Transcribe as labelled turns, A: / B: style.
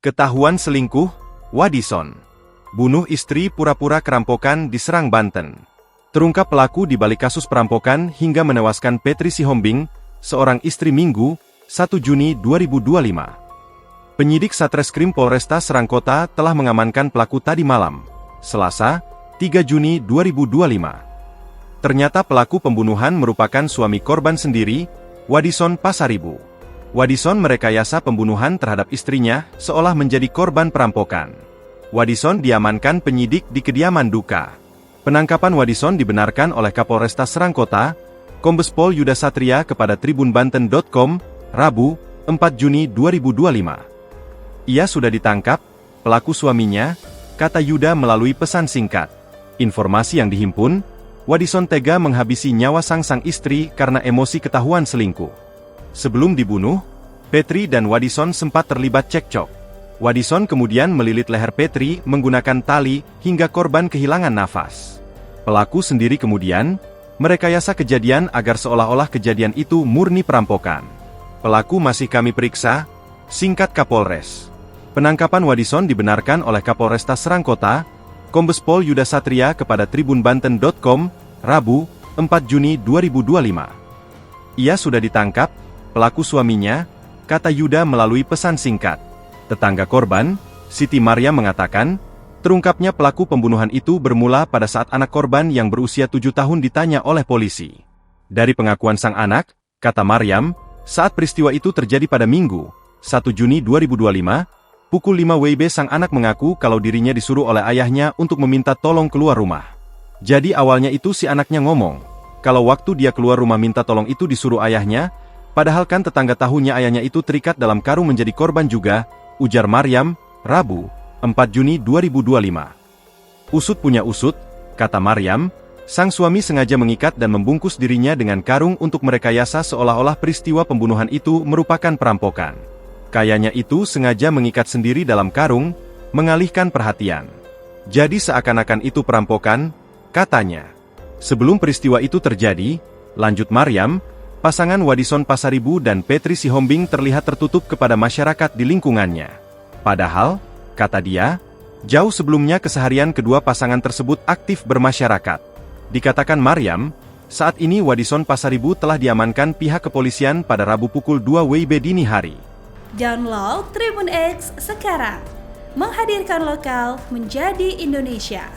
A: Ketahuan selingkuh, Wadison. Bunuh istri pura-pura kerampokan di Serang, Banten. Terungkap pelaku di balik kasus perampokan hingga menewaskan Petri Sihombing, seorang istri Minggu, 1 Juni 2025. Penyidik Satreskrim Polresta Serang Kota telah mengamankan pelaku tadi malam, Selasa, 3 Juni 2025. Ternyata pelaku pembunuhan merupakan suami korban sendiri, Wadison Pasaribu. Wadison merekayasa pembunuhan terhadap istrinya, seolah menjadi korban perampokan. Wadison diamankan penyidik di kediaman duka. Penangkapan Wadison dibenarkan oleh Kapolresta Serang Kota, Kombes Pol Yuda Satria kepada tribunbanten.com, Rabu, 4 Juni 2025. Ia sudah ditangkap, pelaku suaminya, kata Yuda melalui pesan singkat. Informasi yang dihimpun, Wadison tega menghabisi nyawa sang istri karena emosi ketahuan selingkuh. Sebelum dibunuh, Petri dan Wadison sempat terlibat cekcok. Wadison kemudian melilit leher Petri menggunakan tali hingga korban kehilangan nafas. Pelaku sendiri kemudian merekayasa kejadian agar seolah-olah kejadian itu murni perampokan. Pelaku masih kami periksa, singkat Kapolres. Penangkapan Wadison dibenarkan oleh Kapolresta Serang Kota, Kombes Pol Yuda Satria kepada tribunbanten.com, Rabu, 4 Juni 2025. Ia sudah ditangkap, pelaku suaminya, kata Yuda melalui pesan singkat. Tetangga korban, Siti Maryam mengatakan, terungkapnya pelaku pembunuhan itu bermula pada saat anak korban yang berusia 7 tahun ditanya oleh polisi. Dari pengakuan sang anak, kata Maryam, saat peristiwa itu terjadi pada Minggu, 1 Juni 2025, pukul 5 WIB sang anak mengaku kalau dirinya disuruh oleh ayahnya untuk meminta tolong keluar rumah. Jadi awalnya itu si anaknya ngomong, kalau waktu dia keluar rumah minta tolong itu disuruh ayahnya, padahal kan tetangga tahunya ayahnya itu terikat dalam karung menjadi korban juga, ujar Maryam, Rabu, 4 Juni 2025. Usut punya usut, kata Maryam, sang suami sengaja mengikat dan membungkus dirinya dengan karung untuk merekayasa seolah-olah peristiwa pembunuhan itu merupakan perampokan. Kayaknya itu sengaja mengikat sendiri dalam karung, mengalihkan perhatian. Jadi seakan-akan itu perampokan, katanya. Sebelum peristiwa itu terjadi, lanjut Maryam, pasangan Wadison Pasaribu dan Petri Sihombing terlihat tertutup kepada masyarakat di lingkungannya. Padahal, kata dia, jauh sebelumnya keseharian kedua pasangan tersebut aktif bermasyarakat. Dikatakan Maryam, saat ini Wadison Pasaribu telah diamankan pihak kepolisian pada Rabu pukul 2 WIB dini hari.
B: Download Tribun X sekarang, menghadirkan lokal menjadi Indonesia.